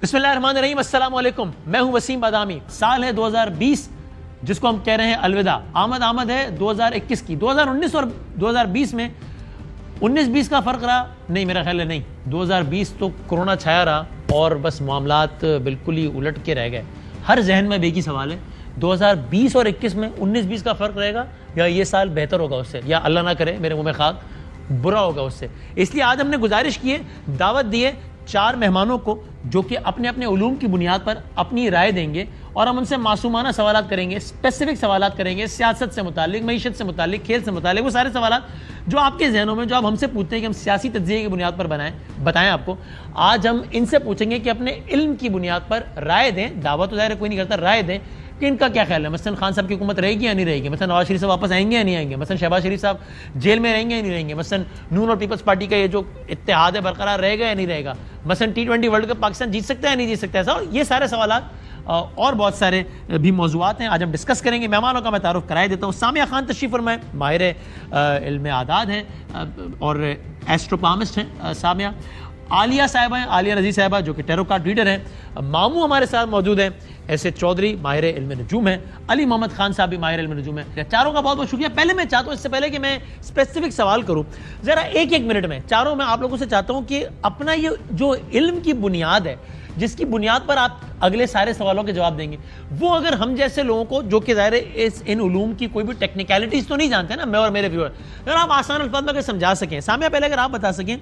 بسم اللہ الرحمن الرحیم، السلام علیکم، میں ہوں وسیم بادامی۔ سال ہے 2020 جس کو ہم کہہ رہے ہیں الوداع، آمد ہے 2021 کی۔ 2019 اور 2020 میں 19-20 کا فرق رہا نہیں، میرا خیال ہے نہیں۔ 2020 تو کرونا چھایا رہا اور بس معاملات بالکل ہی الٹ کے رہ گئے۔ ہر ذہن میں ایک ہی سوال ہے، 2020 اور 21 میں 19-20 کا فرق رہے گا یا یہ سال بہتر ہوگا اس سے، یا اللہ نہ کرے میرے منہ میں خاک برا ہوگا اس سے۔ اس لیے آج ہم نے گزارش کی ہے، دعوت دی ہے 4 مہمانوں کو جو کہ اپنے اپنے علوم کی بنیاد پر اپنی رائے دیں گے، اور ہم ان سے معصومانہ سوالات کریں گے، اسپیسیفک سوالات کریں گے، سیاست سے متعلق، معیشت سے متعلق، کھیل سے متعلق، وہ سارے سوالات جو آپ کے ذہنوں میں، جو آپ ہم سے پوچھتے ہیں کہ ہم سیاسی تجزیے کی بنیاد پر بتائیں آپ کو، آج ہم ان سے پوچھیں گے کہ اپنے علم کی بنیاد پر رائے دیں۔ دعویٰ تو ظاہر کوئی نہیں کرتا، رائے دیں کہ ان کا کیا خیال ہے۔ مثلا خان صاحب کی حکومت رہے گی یا نہیں رہے گی، مثلا نواز شریف صاحب واپس آئیں گے یا نہیں آئیں گے، مثلا شہباز شریف صاحب جیل میں رہیں گے یا نہیں رہیں گے، مثلا نون اور پیپلز پارٹی کا یہ جو اتحاد ہے برقرار رہے گا یا نہیں رہے گا، مثلا T20 ورلڈ کپ پاکستان جیت سکتا ہے یا نہیں جیت سکتا ہے۔ ایسا یہ سارے سوالات اور بہت سارے بھی موضوعات ہیں آج ہم ڈسکس کریں گے۔ مہمانوں کا میں تعارف کرائے دیتا ہوں۔ سامیہ خان تشریف فرمائیں، ماہر علم اعداد ہیں اور ایسٹروپامسٹ ہیں سامیہ۔ عالیہ صاحبہ ہیں، عالیہ نذیر صاحبہ جو کہ ٹیرو کارڈ ریڈر ہیں۔ ماموں ہمارے ساتھ موجود ہیں، ایسے چودھری ماہر علم نجوم ہیں، علی محمد خان صاحب بھی ماہر علم نجوم ہیں۔ چاروں کا بہت بہت شکریہ۔ پہلے میں چاہتا ہوں، اس سے پہلے کہ میں اسپیسیفک سوال کروں، ذرا ایک منٹ میں چاروں میں آپ لوگوں سے چاہتا ہوں کہ اپنا یہ جو علم کی بنیاد ہے، جس کی بنیاد پر آپ اگلے سارے سوالوں کے جواب دیں گے، وہ اگر ہم جیسے لوگوں کو جو کہ ظاہر ہے ان علوم کی کوئی بھی ٹیکنیکلٹیز تو نہیں جانتے نا، میں اور میرے ویور، اگر آپ آسان الفاظ میں اگر سمجھا سکیں۔ سامیہ پہلے اگر آپ بتا سکیں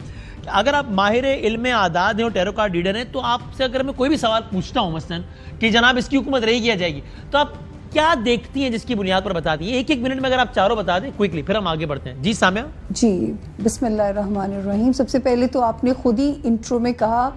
کہ اگر آپ ماہر علم اعداد ہیں اور ٹیرو کارڈ ریڈر ہیں، تو آپ سے اگر میں کوئی بھی سوال پوچھتا ہوں مثلا کہ جناب اس کی حکومت رہے گی یا جائے گی، تو آپ کیا دیکھتی ہیں جس کی بنیاد پر بتاتی ہیں؟ ایک منٹ میں اگر آپ چاروں بتا دیں کوئکلی، پھر ہم آگے بڑھتے ہیں۔ جی سامیہ۔ جی بسم اللہ الرحمن الرحیم۔ سب سے پہلے تو آپ نے خود ہی انٹرو میں کہا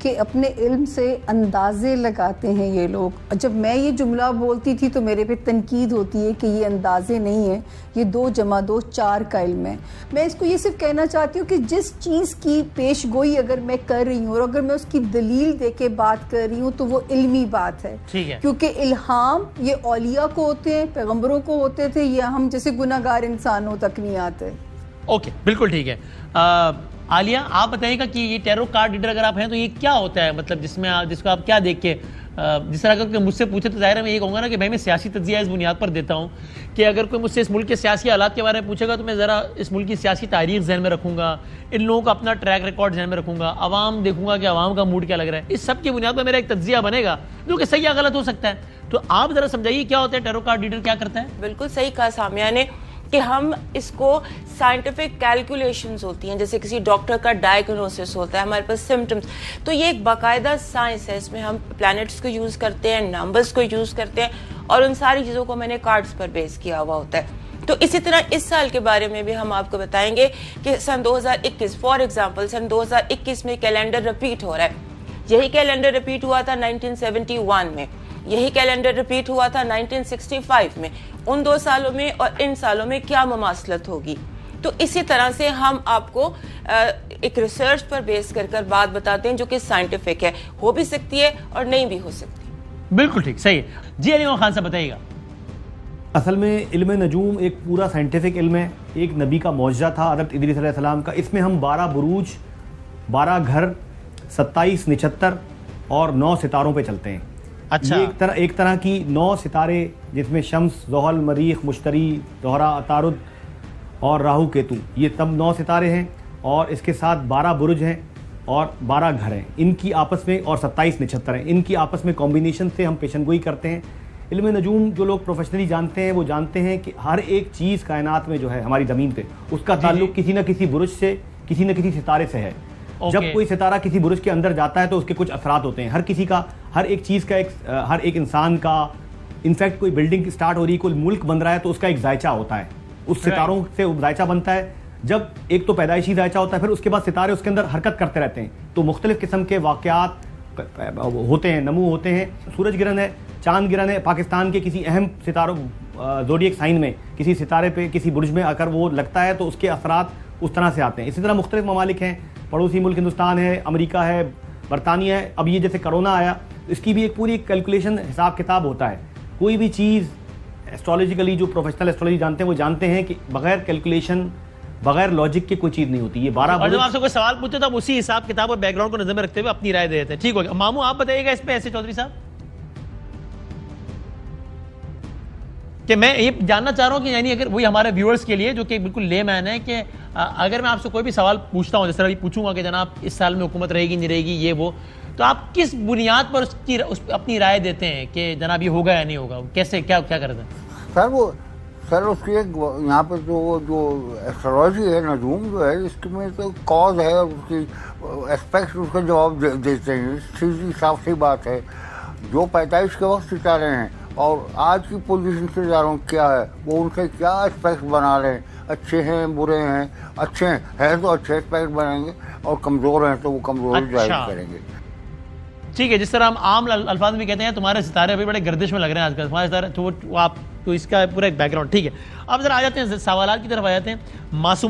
کہ اپنے علم سے اندازے لگاتے ہیں یہ لوگ۔ جب میں یہ جملہ بولتی تھی تو میرے پہ تنقید ہوتی ہے کہ یہ اندازے نہیں ہیں، یہ 2 + 2 4 کا علم ہے۔ میں اس کو یہ صرف کہنا چاہتی ہوں کہ جس چیز کی پیش گوئی اگر میں کر رہی ہوں اور اگر میں اس کی دلیل دے کے بات کر رہی ہوں تو وہ علمی بات ہے، کیونکہ الہام یہ اولیاء کو ہوتے ہیں، پیغمبروں کو ہوتے تھے، یہ ہم جیسے گناہ گار انسانوں تک نہیں آتے۔ اوکے، بالکل ٹھیک ہے۔ عالیہ آپ بتائیے گا کہ یہ ٹیرو کارڈ ریڈر اگر آپ ہیں تو یہ کیا ہوتا ہے، مطلب جس کو آپ کیا دیکھ کے، جس طرح اگر مجھ سے پوچھے تو ظاہر ہے میں یہ کہوں گا نا کہ بھائی میں سیاسی تجزیہ اس بنیاد پر دیتا ہوں کہ اگر کوئی مجھ سے اس ملک کے سیاسی حالات کے بارے میں پوچھے گا تو میں ذرا اس ملک کی سیاسی تاریخ ذہن میں رکھوں گا، ان لوگوں کا اپنا ٹریک ریکارڈ ذہن میں رکھوں گا، عوام دیکھوں گا کہ عوام کا موڈ کیا لگ رہا ہے، اس سب کی بنیاد پر میرا ایک تجزیہ بنے گا جو کہ صحیح یا غلط ہو سکتا ہے۔ تو آپ ذرا سمجھائیے کیا ہوتا ہے ٹیرو کارڈ ریڈر، کیا کرتا ہے؟ بالکل صحیح کہا سامیہ نے کہ ہم اس کو سائنٹیفک کیلکولیشنز ہوتی ہیں، جیسے کسی ڈاکٹر کا ڈائگنوسس ہوتا ہے، ہمارے پاس سمٹمز، تو یہ ایک باقاعدہ سائنس ہے۔ اس میں ہم پلانٹس کو یوز کرتے ہیں، نمبرز کو یوز کرتے ہیں، اور ان ساری چیزوں کو میں نے کارڈز پر بیس کیا ہوا ہوتا ہے۔ تو اسی طرح اس سال کے بارے میں بھی ہم آپ کو بتائیں گے کہ سن 2021 فار ایگزامپل سن 2021 میں کیلنڈر رپیٹ ہو رہا ہے۔ یہی کیلنڈر رپیٹ ہوا تھا 1971 میں، یہی کیلنڈر ریپیٹ ہوا تھا 1965 میں۔ ان 2 سالوں میں اور ان سالوں میں کیا مماثلت ہوگی؟ تو اسی طرح سے ہم آپ کو ایک ریسرچ پر بیس کر بات بتاتے ہیں جو کہ سائنٹیفک ہے، ہو بھی سکتی ہے اور نہیں بھی ہو سکتی۔ بالکل ٹھیک، صحیح ہے۔ جی علی محمد خان صاحب بتائیے گا۔ اصل میں علم نجوم ایک پورا سائنٹیفک علم ہے، ایک نبی کا معجزہ تھا حضرت ادریس علیہ السلام کا۔ اس میں ہم 12 بروج، 12 گھر، 27 نچتر اور 9 ستاروں پہ چلتے ہیں۔ اچھا، یہ ایک طرح کی 9 ستارے جس میں شمس، زحل، مریخ، مشتری، زہرہ، عطارد اور راہو کیتو، یہ تب 9 ستارے ہیں، اور اس کے ساتھ 12 برج ہیں اور 12 گھر ہیں، ان کی آپس میں، اور 27 نچتر ہیں، ان کی آپس میں کمبینیشن سے ہم پیشن گوئی کرتے ہیں۔ علم نجوم جو لوگ پروفیشنلی جانتے ہیں وہ جانتے ہیں کہ ہر ایک چیز کائنات میں جو ہے ہماری زمین پہ، اس کا تعلق کسی نہ کسی برج سے، کسی نہ کسی ستارے سے ہے۔ جب کوئی ستارہ کسی برج کے اندر جاتا ہے تو اس کے کچھ اثرات ہوتے ہیں، ہر کسی کا، ہر ایک چیز کا، ہر ایک انسان کا، انفیکٹ کوئی بلڈنگ سٹارٹ ہو رہی ہے، کوئی ملک بن رہا ہے تو اس کا ایک ذائچہ ہوتا ہے، اس ستاروں سے ذائچہ بنتا ہے۔ جب ایک تو پیدائشی ذائچہ ہوتا ہے، پھر اس کے بعد ستارے اس کے اندر حرکت کرتے رہتے ہیں، تو مختلف قسم کے واقعات ہوتے ہیں، نمو ہوتے ہیں۔ سورج گرہن ہے، چاند گرہن ہے، پاکستان کے کسی اہم ستاروں زوڈیک سائن میں کسی ستارے پہ، کسی برج میں اگر وہ لگتا ہے تو اس کے اثرات اس طرح سے آتے ہیں۔ اسی طرح مختلف ممالک ہیں، پڑوسی ملک ہندوستان ہے، امریکہ ہے، برطانیہ ہے، اب یہ جیسے کرونا آیا، اس کی بھی ایک پوری کیلکولیشن حساب کتاب ہوتا ہے۔ کوئی بھی چیز ایسٹرالوجیکلی، جو پروفیشنل ایسٹرالوجی جانتے ہیں وہ جانتے ہیں کہ بغیر کیلکولیشن بغیر لاجک کے کوئی چیز نہیں ہوتی. یہ 12 اور جب آپ سے کوئی سوال پوچھتے تو آپ اسی حساب کتاب اور بیک گراؤنڈ کو نظر میں رکھتے ہوئے اپنی رائے دے دیتے ہیں. ٹھیک ہو گیا. ماموں آپ بتائیے گا اس پہ ایسے چودھری صاحب کہ میں یہ جاننا چاہ رہا ہوں کہ یعنی اگر وہی ہمارے ویورز کے لیے جو کہ بالکل لے مین ہے کہ اگر میں آپ سے کوئی بھی سوال پوچھتا ہوں، جس طرح ابھی پوچھوں گا کہ جناب اس سال میں حکومت رہے گی نہیں رہے گی یہ وہ، تو آپ کس بنیاد پر اپنی رائے دیتے ہیں کہ جناب یہ ہوگا یا نہیں ہوگا؟ کیسے کیا کرتے ہیں؟ سر اس کی ایک یہاں پہ جو ایسٹرالوجی ہے، نجوم جو ہے، اس میں تو کاز ہے اور اس کی اسپیکٹس اس کا جواب دیتے ہیں. سیدھی صاف سی بات ہے. جو پیدائش کے وقت ستارے ہیں اور آج کی پوزیشن سے ستاروں کیا ہے، وہ ان سے کیا اسپیکٹ بنا رہے ہیں، اچھے ہیں برے ہیں. اچھے ہیں تو اچھے اسپیکٹ بنائیں گے اور کمزور ہیں تو وہ کمزور ظاہر کریں گے. ٹھیک ہے. جس طرح ہم عام الفاظ میں کہتے ہیں تمہارے ستارے ابھی بڑے گردش میں لگ رہے ہیں آج کل، تمہارے ستارے تو آپ تو اس کا پورا ایک بیک گراؤنڈ. ٹھیک ہے. اب ذرا آ جاتے ہیں سوالات کی طرف آ جاتے ہیں. معصوم